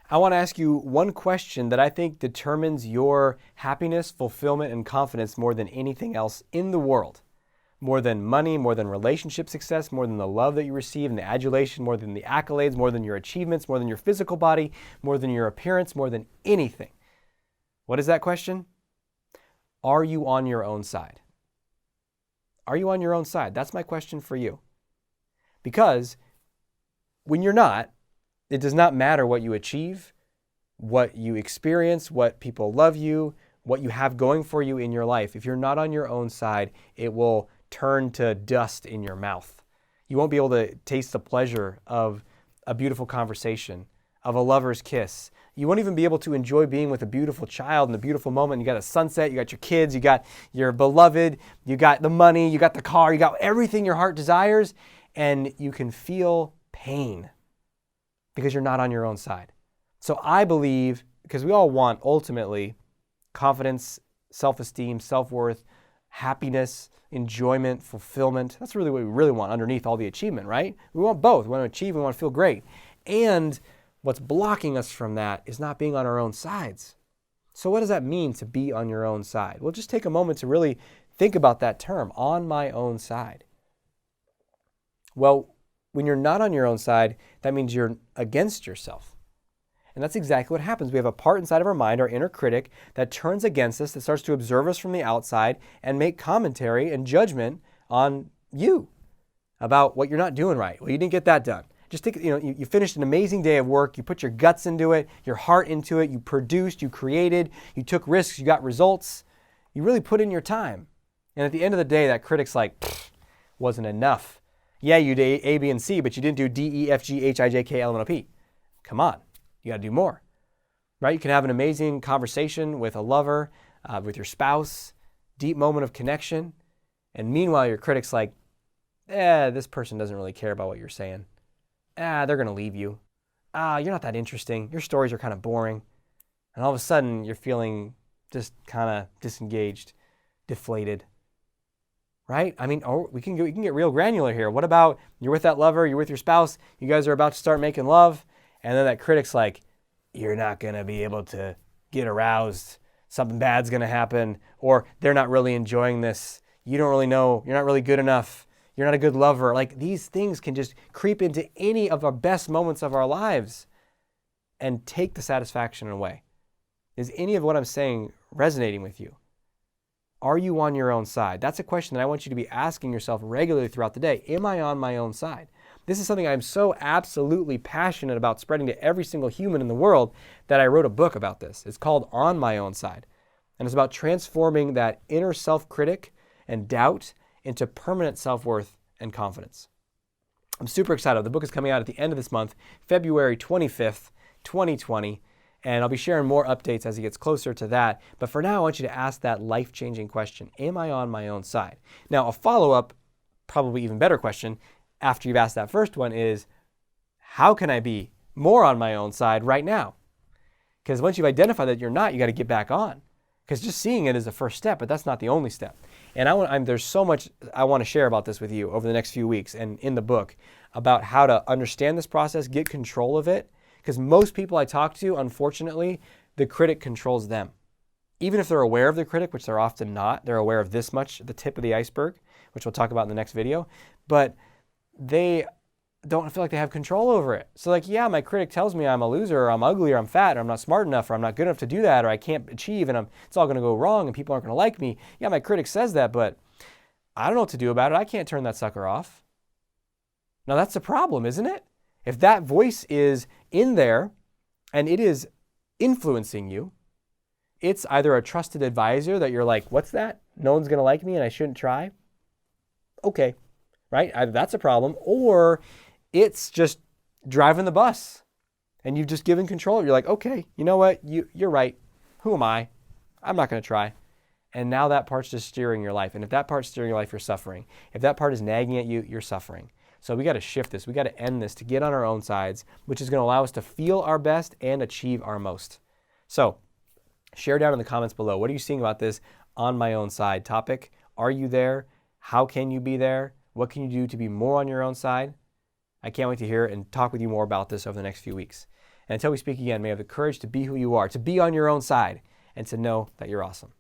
I want to ask you one question that I think determines your happiness, fulfillment, and confidence more than anything else in the world. More than money, more than relationship success, more than the love that you receive and the adulation, more than the accolades, more than your achievements, more than your physical body, more than your appearance, more than anything. What is that question? Are you on your own side? Are you on your own side? That's my question for you. Because when you're not, it does not matter what you achieve, what you experience, what people love you, what you have going for you in your life. If you're not on your own side, it will turn to dust in your mouth. You won't be able to taste the pleasure of a beautiful conversation, of a lover's kiss. You won't even be able to enjoy being with a beautiful child in a beautiful moment. You got a sunset, you got your kids, you got your beloved, you got the money, you got the car, you got everything your heart desires, and you can feel pain because you're not on your own side. So I believe, because we all want ultimately confidence, self-esteem, self-worth, happiness, enjoyment, fulfillment. That's really what we really want underneath all the achievement, right? We want both. We want to achieve, we want to feel great. And what's blocking us from that is not being on our own sides. So what does that mean to be on your own side? Well, just take a moment to really think about that term, on my own side. Well, when you're not on your own side, that means you're against yourself. And that's exactly what happens. We have a part inside of our mind, our inner critic, that turns against us, that starts to observe us from the outside and make commentary and judgment on you about what you're not doing right. Well, you didn't get that done. Just think, you finished an amazing day of work. You put your guts into it, your heart into it. You produced, you created, you took risks, you got results. You really put in your time. And at the end of the day, that critic's like, wasn't enough. Yeah, you did A, B, and C, but you didn't do D, E, F, G, H, I, J, K, L, M, N, O, P. Come on. You got to do more, right? You can have an amazing conversation with a lover, with your spouse, deep moment of connection. And meanwhile, your critic's like, this person doesn't really care about what you're saying. They're going to leave you. You're not that interesting. Your stories are kind of boring. And all of a sudden, you're feeling just kind of disengaged, deflated, right? I mean, we can get real granular here. What about you're with that lover, you're with your spouse, you guys are about to start making love, and then that critic's like, you're not going to be able to get aroused. Something bad's going to happen. Or they're not really enjoying this. You don't really know. You're not really good enough. You're not a good lover. Like, these things can just creep into any of our best moments of our lives and take the satisfaction away. Is any of what I'm saying resonating with you? Are you on your own side? That's a question that I want you to be asking yourself regularly throughout the day. Am I on my own side? This is something I'm so absolutely passionate about spreading to every single human in the world that I wrote a book about this. It's called On My Own Side. And it's about transforming that inner self-critic and doubt into permanent self-worth and confidence. I'm super excited. The book is coming out at the end of this month, February 25th, 2020. And I'll be sharing more updates as it gets closer to that. But for now, I want you to ask that life-changing question. Am I on my own side? Now, a follow-up, probably even better question, after you've asked that first one is, how can I be more on my own side right now? Because once you've identified that you're not, you got to get back on. Because just seeing it is the first step, but that's not the only step. And there's so much I want to share about this with you over the next few weeks and in the book about how to understand this process, get control of it. Because most people I talk to, unfortunately, the critic controls them. Even if they're aware of the critic, which they're often not, they're aware of this much, the tip of the iceberg, which we'll talk about in the next video. But they don't feel like they have control over it. So like, yeah, my critic tells me I'm a loser, or I'm ugly, or I'm fat, or I'm not smart enough, or I'm not good enough to do that, or I can't achieve, and it's all going to go wrong, and people aren't going to like me. Yeah, my critic says that, but I don't know what to do about it. I can't turn that sucker off. Now that's the problem, isn't it? If that voice is in there and it is influencing you, it's either a trusted advisor that you're like, what's that? No one's going to like me and I shouldn't try. Okay, right? Either that's a problem, or it's just driving the bus and you've just given control. You're like, okay, you know what? You're right. Who am I? I'm not going to try. And now that part's just steering your life. And if that part's steering your life, you're suffering. If that part is nagging at you, you're suffering. So we got to shift this. We got to end this to get on our own sides, which is going to allow us to feel our best and achieve our most. So share down in the comments below. What are you seeing about this on my own side topic? Are you there? How can you be there? What can you do to be more on your own side? I can't wait to hear and talk with you more about this over the next few weeks. And until we speak again, may you have the courage to be who you are, to be on your own side, and to know that you're awesome.